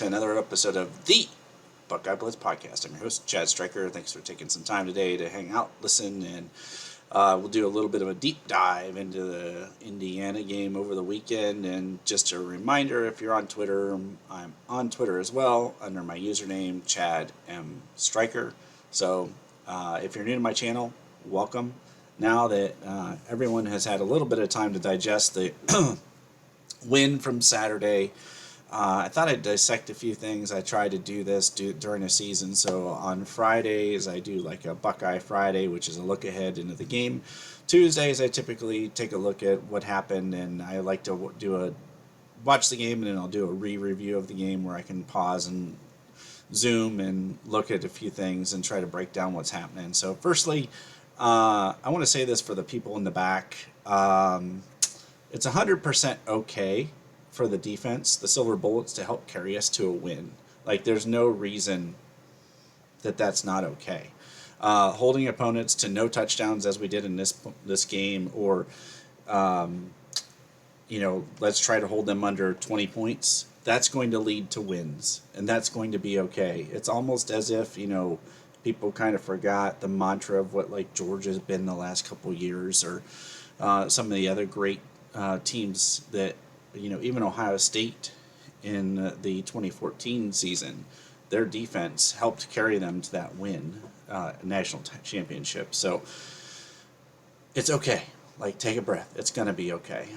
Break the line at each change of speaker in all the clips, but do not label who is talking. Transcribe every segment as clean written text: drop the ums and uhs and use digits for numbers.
to another episode of the Buckeye Blitz podcast. I'm your host, Chad Stryker. Thanks for taking some time today to hang out, listen, and we'll do a little bit of a deep dive into the Indiana game over the weekend. And just a reminder, if you're on Twitter, I'm on Twitter as well under my username, Chad M. Stryker. So if you're new to my channel, welcome. Now that everyone has had a little bit of time to digest the win from Saturday, I thought I'd dissect a few things. I try to do this during the season. So on Fridays, I do like a Buckeye Friday, which is a look ahead into the game. Tuesdays, I typically take a look at what happened, and I like to watch the game, and then I'll do a re-review of the game where I can pause and zoom and look at a few things and try to break down what's happening. So firstly, I want to say this for the people in the back. It's 100% okay for the defense, the Silver Bullets, to help carry us to a win. Like, there's no reason that that's not okay. Holding opponents to no touchdowns as we did in this game, or let's try to hold them under 20 points. That's going to lead to wins, and that's going to be okay. It's almost as if, people kind of forgot the mantra of what like Georgia's been the last couple years, or some of the other great teams that, even Ohio State in the 2014 season, their defense helped carry them to that win, national championship. So it's okay. Like, take a breath. It's going to be okay.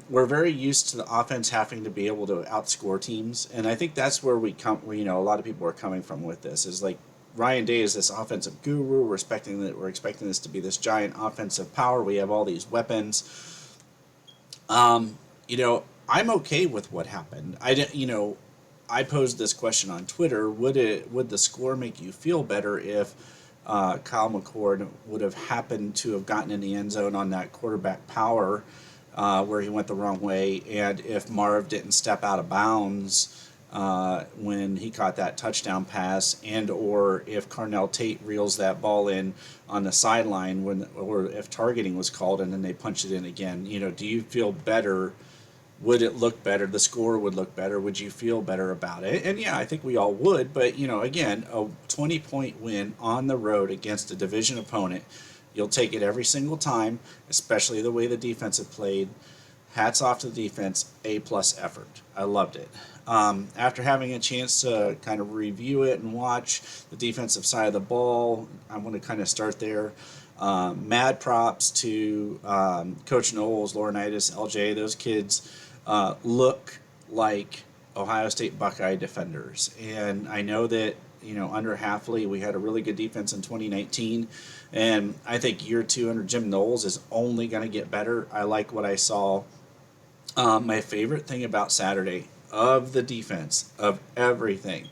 We're very used to the offense having to be able to outscore teams, and I think that's where we come. A lot of people are coming from with this. Is like, Ryan Day is this offensive guru. We're expecting this to be this giant offensive power. We have all these weapons. I'm okay with what happened. I posed this question on Twitter. Would the score make you feel better if Kyle McCord would have happened to have gotten in the end zone on that quarterback power where he went the wrong way, and if Marv didn't step out of bounds when he caught that touchdown pass, and or if Carnell Tate reels that ball in on the sideline or if targeting was called and then they punched it in again? Do you feel better? Would it look better? The score would look better. Would you feel better about it? And yeah, I think we all would. But, again, a 20-point win on the road against a division opponent, you'll take it every single time, especially the way the defense had played. Hats off to the defense, A-plus effort. I loved it. After having a chance to kind of review it and watch the defensive side of the ball, I want to kind of start there. Mad props to Coach Knowles, Laurinaitis, LJ. Those kids look like Ohio State Buckeye defenders. And I know that, under Hafley, we had a really good defense in 2019. And I think year two under Jim Knowles is only going to get better. I like what I saw. My favorite thing about Saturday of the defense, of everything,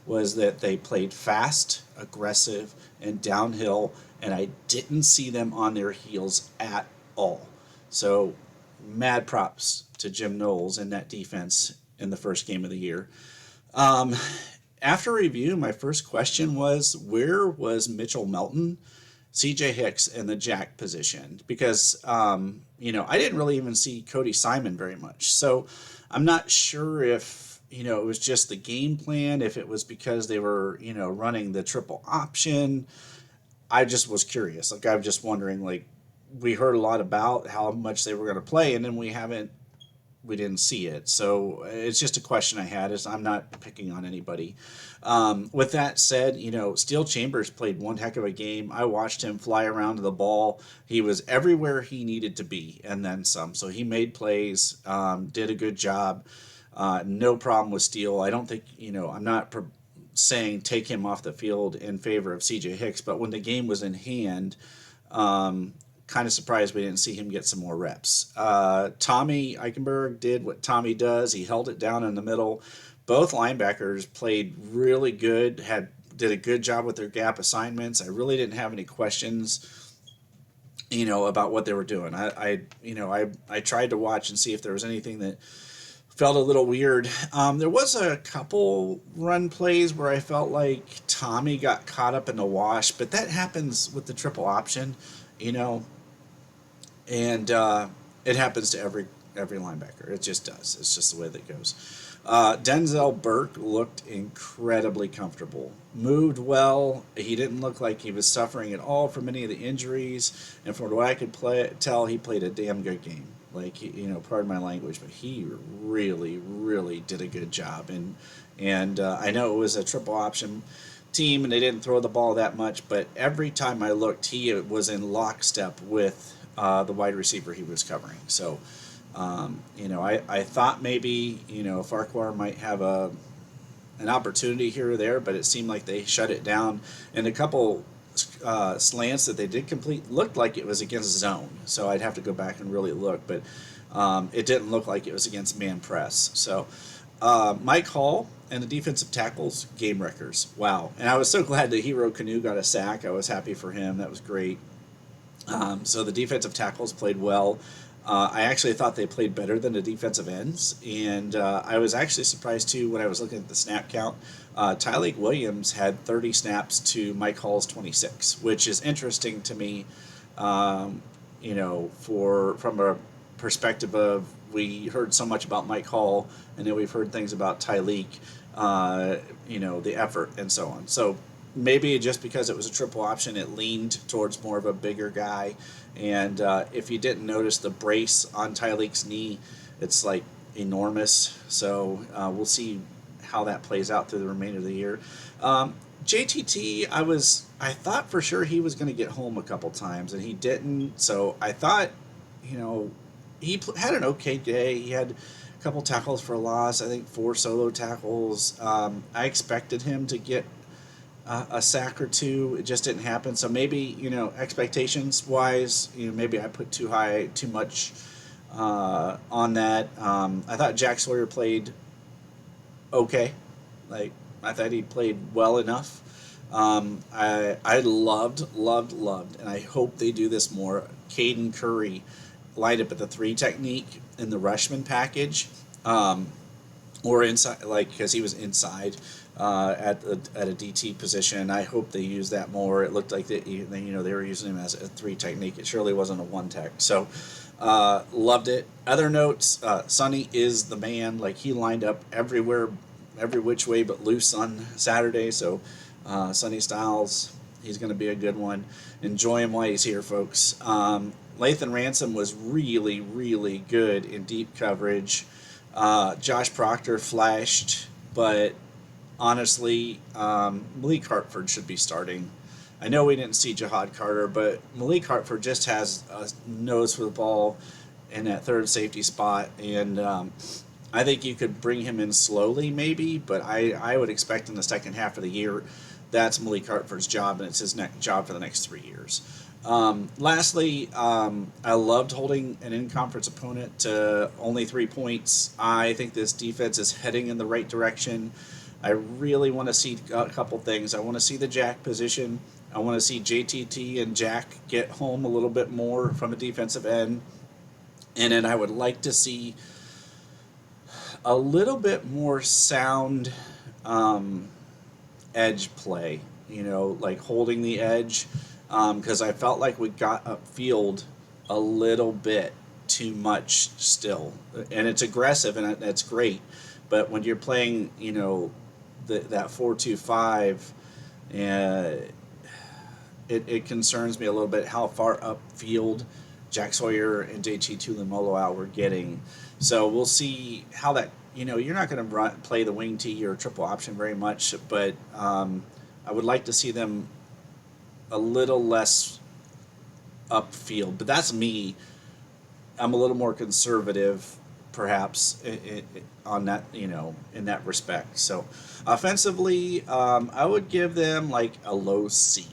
was that they played fast, aggressive, and downhill, and I didn't see them on their heels at all. So, mad props to Jim Knowles and that defense in the first game of the year. After review, my first question was, where was Mitchell Melton, CJ Hicks, and the jack position? Because, I didn't really even see Cody Simon very much. So I'm not sure if, it was just the game plan, if it was because they were, running the triple option. I just was curious. Like, I'm just wondering, like, we heard a lot about how much they were going to play, and then we didn't see it. So it's just a question I had. I'm not picking on anybody. With that said, Steel Chambers played one heck of a game. I watched him fly around to the ball. He was everywhere he needed to be, and then some. So he made plays, did a good job. No problem with Steel. I don't think, I'm not saying take him off the field in favor of CJ Hicks, but when the game was in hand, kind of surprised we didn't see him get some more reps. Tommy Eichenberg did what Tommy does. He held it down in the middle. Both linebackers played really good, did a good job with their gap assignments. I really didn't have any questions, about what they were doing. I tried to watch and see if there was anything that felt a little weird. There was a couple run plays where I felt like Tommy got caught up in the wash, but that happens with the triple option, and it happens to every linebacker. It just does. It's just the way that goes. Denzel Burke looked incredibly comfortable. Moved well. He didn't look like he was suffering at all from any of the injuries. And from what I could tell, he played a damn good game. Like, pardon my language, but he really, really did a good job. And I know it was a triple option team, and they didn't throw the ball that much. But every time I looked, he was in lockstep with the wide receiver he was covering. So. I thought maybe, Farquhar might have an opportunity here or there, but it seemed like they shut it down. And a couple slants that they did complete looked like it was against zone. So I'd have to go back and really look, but it didn't look like it was against man press. So Mike Hall and the defensive tackles, game wreckers. Wow. And I was so glad that Hero Canoe got a sack. I was happy for him. That was great. So the defensive tackles played well. I actually thought they played better than the defensive ends, and I was actually surprised too when I was looking at the snap count. Tyleik Williams had 30 snaps to Mike Hall's 26, which is interesting to me. From a perspective of we heard so much about Mike Hall, and then we've heard things about Tyleik, the effort and so on. So maybe just because it was a triple option, it leaned towards more of a bigger guy. And if you didn't notice the brace on Tyleik's knee, it's like enormous. So we'll see how that plays out through the remainder of the year. JTT, I thought for sure he was going to get home a couple times, and he didn't. So I thought, he had an okay day. He had a couple tackles for a loss. I think 4 solo tackles. I expected him to get a sack or two. It just didn't happen. So maybe, expectations wise, maybe I put too much on that. I thought Jack Sawyer played okay. Like, I thought he played well enough. I loved, and I hope they do this more. Caden Curry lined up at the 3 technique in the Rushman package, or inside, because he was inside. At a DT position. I hope they use that more. It looked like they were using him as a 3 technique. It surely wasn't a 1 tech. So loved it. Other notes: Sonny is the man. Like, he lined up everywhere, every which way but loose on Saturday. So Sonny Styles, he's going to be a good one. Enjoy him while he's here, folks. Lathan Ransom was really, really good in deep coverage. Josh Proctor flashed, but honestly, Malik Hartford should be starting. I know we didn't see Jihad Carter, but Malik Hartford just has a nose for the ball in that 3rd safety spot, and I think you could bring him in slowly maybe, but I would expect in the second half of the year that's Malik Hartford's job, and it's his job for the next 3 years. Lastly, I loved holding an in-conference opponent to only 3 points. I think this defense is heading in the right direction. I really want to see a couple things. I want to see the Jack position. I want to see JTT and Jack get home a little bit more from a defensive end. And then I would like to see a little bit more sound edge play, like holding the edge. Because I felt like we got upfield a little bit too much still. And it's aggressive, and that's great. But when you're playing, that 4-2-5, it concerns me a little bit how far upfield Jack Sawyer and JT Tulimoloau were getting. So we'll see how that, you're not going to play the wing tee or triple option very much, but I would like to see them a little less upfield. But that's me. I'm a little more conservative, perhaps, on that, in that respect. So offensively, I would give them like a low C,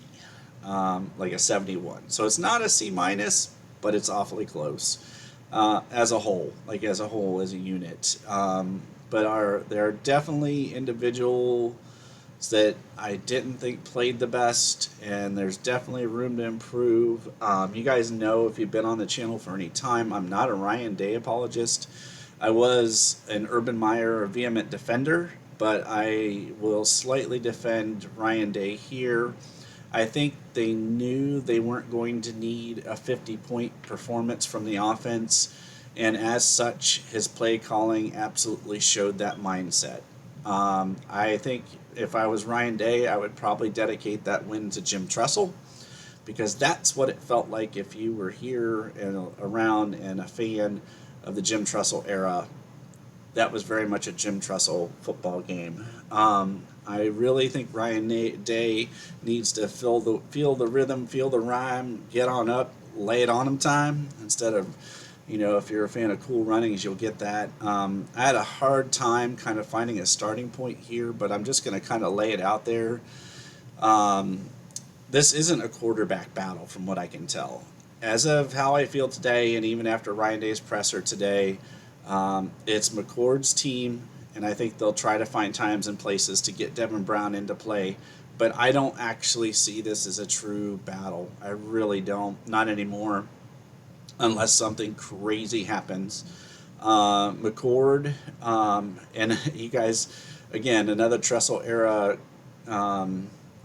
like a 71. So it's not a C minus, but it's awfully close as a whole, as a unit. But there are definitely individuals that I didn't think played the best, and there's definitely room to improve. You guys know, if you've been on the channel for any time, I'm not a Ryan Day apologist. I was an Urban Meyer vehement defender, but I will slightly defend Ryan Day here. I think they knew they weren't going to need a 50-point performance from the offense and as such, his play calling absolutely showed that mindset. I think if I was Ryan Day, I would probably dedicate that win to Jim Tressel, because that's what it felt like if you were here and around and a fan of the Jim Tressel era. That was very much a Jim Tressel football game. I really think Ryan Day needs to feel the rhythm, feel the rhyme, get on up, lay it on him time, instead of, if you're a fan of Cool Runnings, you'll get that. I had a hard time kind of finding a starting point here, but I'm just going to kind of lay it out there. Um, this isn't a quarterback battle from what I can tell. As of how I feel today, and even after Ryan Day's presser today, it's McCord's team, and I think they'll try to find times and places to get Devin Brown into play. But I don't actually see this as a true battle. I really don't. Not anymore, unless something crazy happens. McCord, and you guys, again, another Tressel era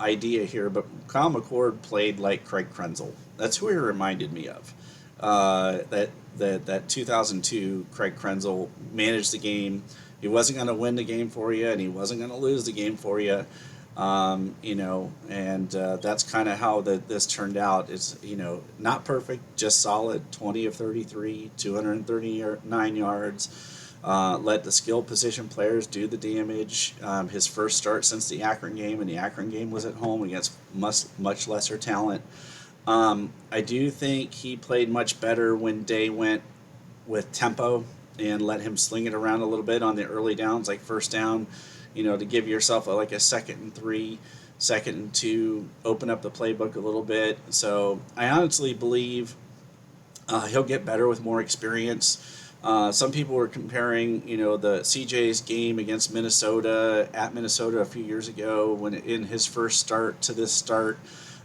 idea here, but Kyle McCord played like Craig Krenzel. That's who he reminded me of. That 2002 Craig Krenzel managed the game. He wasn't going to win the game for you, and he wasn't going to lose the game for you. And that's kind of how this turned out. It's, not perfect, just solid, 20 of 33, 239 yards. Let the skill position players do the damage. His first start since the Akron game, and the Akron game was at home against much lesser talent. I do think he played much better when Day went with tempo and let him sling it around a little bit on the early downs, like first down, to give yourself like a 2nd and 3, 2nd and 2, open up the playbook a little bit. So I honestly believe he'll get better with more experience. Some people were comparing, the CJ's game against Minnesota at Minnesota a few years ago when in his first start to this start.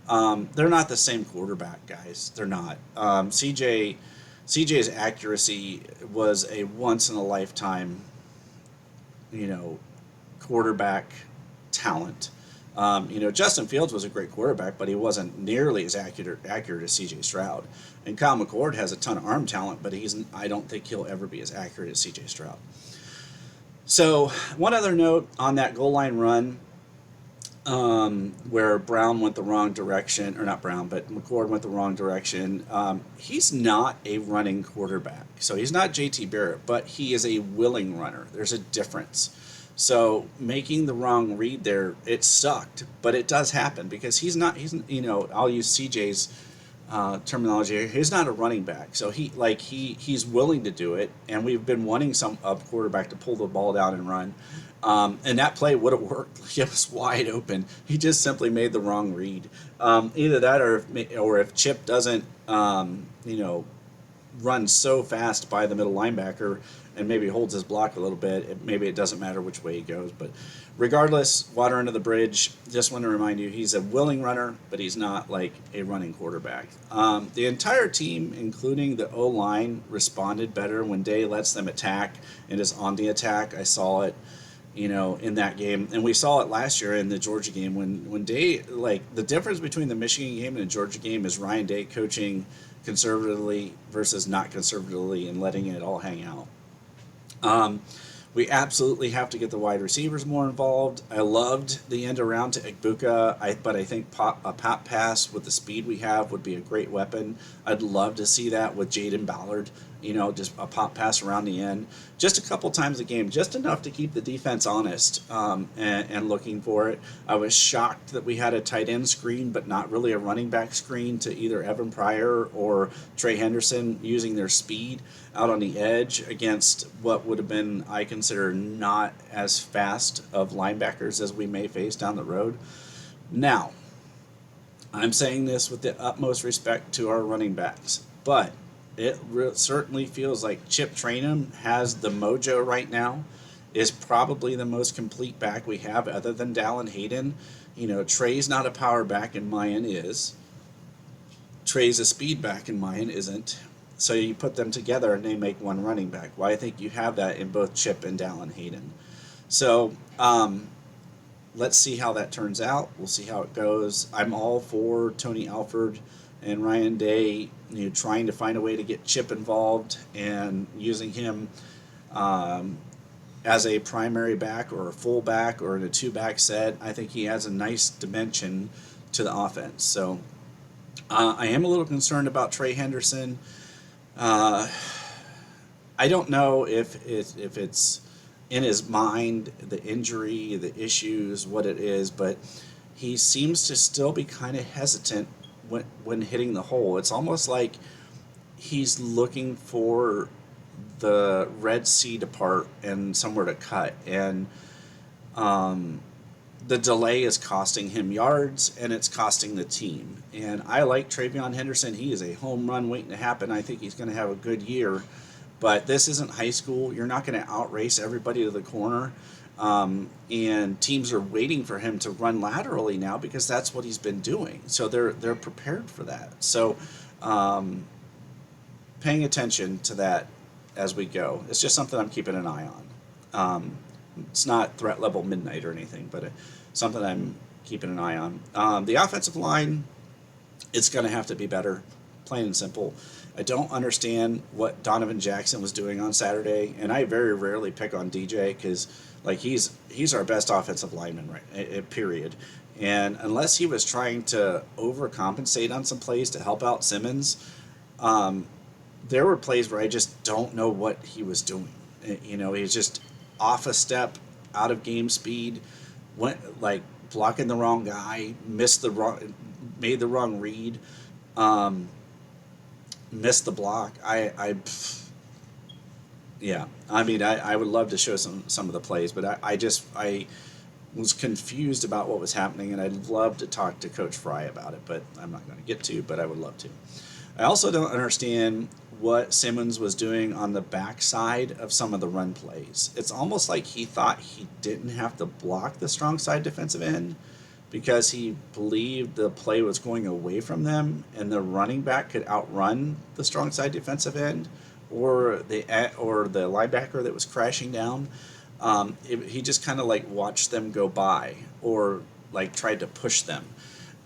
They're not the same quarterback, guys. They're not. CJ's accuracy was a once in a lifetime, quarterback talent. Justin Fields was a great quarterback, but he wasn't nearly as accurate as C.J. Stroud. And Kyle McCord has a ton of arm talent, but I don't think he'll ever be as accurate as C.J. Stroud. So one other note on that goal line run, where Brown went the wrong direction, or not Brown, but McCord went the wrong direction. He's not a running quarterback. So he's not JT Barrett, but he is a willing runner. There's a difference. So making the wrong read there, it sucked, but it does happen because he's I'll use CJ's terminology. He's not a running back, so he's willing to do it, and we've been wanting a quarterback to pull the ball down and run, and that play would have worked. It was wide open. He just simply made the wrong read. Either that, or if Chip doesn't, run so fast by the middle linebacker and maybe holds his block a little bit, maybe it doesn't matter which way he goes. But regardless, water under the bridge. Just want to remind you, he's a willing runner, but he's not like a running quarterback. The entire team, including the O-line, responded better when Day lets them attack and is on the attack. I saw it, in that game. And we saw it last year in the Georgia game when Day, the difference between the Michigan game and the Georgia game is Ryan Day coaching conservatively versus not conservatively and letting it all hang out. We absolutely have to get the wide receivers more involved. I loved the end around to Igbuka, but I think a pop pass with the speed we have would be a great weapon. I'd love to see that with Jaden Ballard, just a pop pass around the end. Just a couple times a game, just enough to keep the defense honest and looking for it. I was shocked that we had a tight end screen, but not really a running back screen to either Evan Pryor or Trey Henderson using their speed out on the edge against what would have been, I consider, not as fast of linebackers as we may face down the road. Now, I'm saying this with the utmost respect to our running backs, but it certainly feels like Chip Trayanum has the mojo right now, is probably the most complete back we have other than Dallin Hayden. Trey's not a power back and Mayan is. Trey's a speed back and Mayan isn't. So you put them together and they make one running back. Well, I think you have that in both Chip and Dallin Hayden. So let's see how that turns out. We'll see how it goes. I'm all for Tony Alford and Ryan Day, trying to find a way to get Chip involved and using him um, as a primary back or a full back or in a two back set. I think he adds a nice dimension to the offense. So I am a little concerned about Trey Henderson. Uh, I don't know if it's in his mind, the injury, the issues, what it is, but he seems to still be kind of hesitant when hitting the hole. It's almost like he's looking for the Red Sea to part and somewhere to cut, and um, the delay is costing him yards and it's costing the team. And I like Travion Henderson. He is a home run waiting to happen. I think he's going to have a good year. But this isn't high school. You're not going to outrace everybody to the corner. And teams are waiting for him to run laterally now because that's what he's been doing. So they're prepared for that. So um, paying attention to that as we go. It's just something I'm keeping an eye on. It's not threat level midnight or anything, but something I'm keeping an eye on. The offensive line, it's going to have to be better, plain and simple. I don't understand what Donovan Jackson was doing on Saturday, and I very rarely pick on DJ because, like, he's our best offensive lineman, right? Period. And unless he was trying to overcompensate on some plays to help out Simmons, um, there were plays where I just don't know what he was doing. He was just off a step, out of game speed, went like blocking the wrong guy, made the wrong read. Missed the block. Yeah. I mean, I would love to show some of the plays, but I was confused about what was happening, and I'd love to talk to Coach Fry about it, but I'm not going to get to, but I would love to. I also don't understand what Simmons was doing on the backside of some of the run plays. It's almost like he thought he didn't have to block the strong side defensive end because he believed the play was going away from them and the running back could outrun the strong side defensive end or the linebacker that was crashing down. He just kind of like watched them go by or like tried to push them.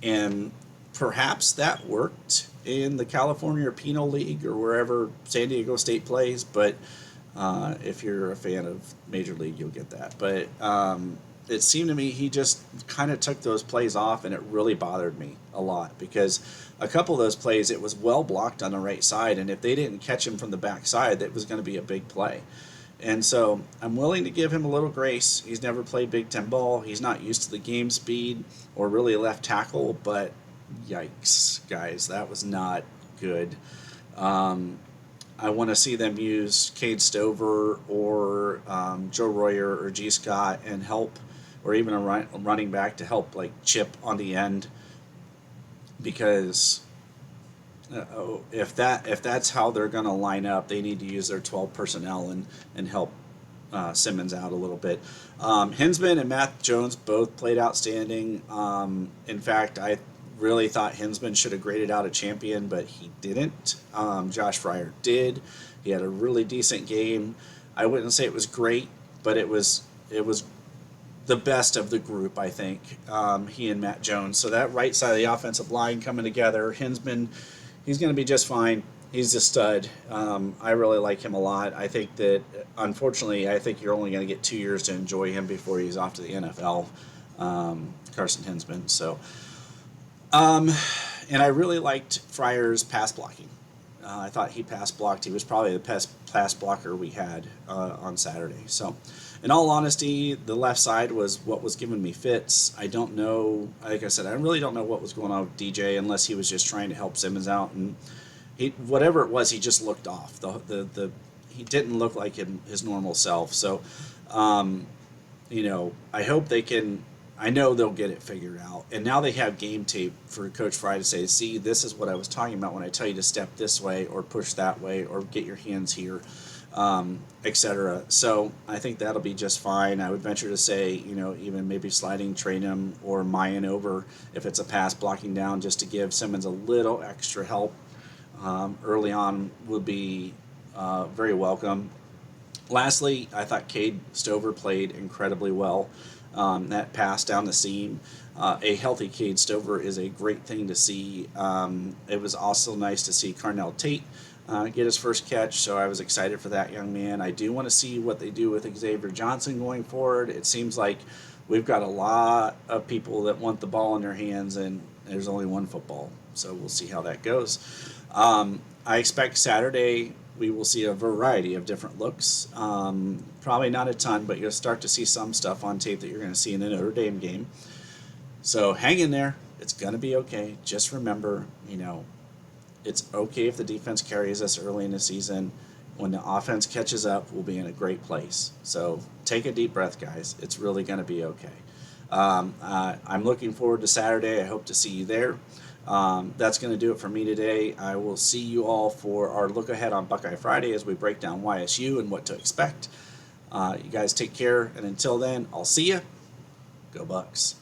And perhaps that worked in the California Penal League or wherever San Diego State plays, but if you're a fan of Major League, you'll get that. But it seemed to me he just kind of took those plays off, and it really bothered me a lot because a couple of those plays, it was well blocked on the right side, and if they didn't catch him from the back side, that was going to be a big play. And so I'm willing to give him a little grace. He's never played Big Ten ball. He's not used to the game speed or really left tackle, but yikes, guys, that was not good. I want to see them use Cade Stover or Joe Royer or G. Scott and help, or even a running back to help like chip on the end, because if that's how they're going to line up, they need to use their 12 personnel and help Simmons out a little bit. Hinsman and Matt Jones both played outstanding. In fact, I really thought Hinsman should have graded out a champion, but he didn't. Josh Fryer did. He had a really decent game. I wouldn't say it was great, but it was the best of the group, I think, he and Matt Jones. So that right side of the offensive line coming together, Hinsman, he's going to be just fine. He's a stud. I really like him a lot. I think that, unfortunately, I think you're only going to get 2 years to enjoy him before he's off to the NFL, Carson Hinsman. So, and I really liked Fryer's pass blocking. I thought he pass blocked. He was probably the best pass blocker we had on Saturday. So, in all honesty, the left side was what was giving me fits. I don't know. Like I said, I really don't know what was going on with DJ unless he was just trying to help Simmons out. And whatever it was, he just looked off. He didn't look like his normal self. So, I hope they can. I know they'll get it figured out. And now they have game tape for Coach Fry to say, see, this is what I was talking about when I tell you to step this way or push that way or get your hands here, etc. So I think that'll be just fine. I would venture to say, even maybe sliding Trainum or Mayan over if it's a pass blocking down just to give Simmons a little extra help early on would be very welcome. Lastly, I thought Cade Stover played incredibly well. That pass down the seam. A healthy Cade Stover is a great thing to see. It was also nice to see Carnell Tate get his first catch, so I was excited for that young man. I do want to see what they do with Xavier Johnson going forward. It seems like we've got a lot of people that want the ball in their hands, and there's only one football, so we'll see how that goes. I expect Saturday we will see a variety of different looks. Probably not a ton, but you'll start to see some stuff on tape that you're going to see in the Notre Dame game. So hang in there. It's going to be okay. Just remember, it's okay if the defense carries us early in the season. When the offense catches up, we'll be in a great place. So take a deep breath, guys. It's really going to be okay. I'm looking forward to Saturday. I hope to see you there. That's going to do it for me today. I will see you all for our look ahead on Buckeye Friday as we break down YSU and what to expect. You guys take care, and until then, I'll see you. Go Bucks.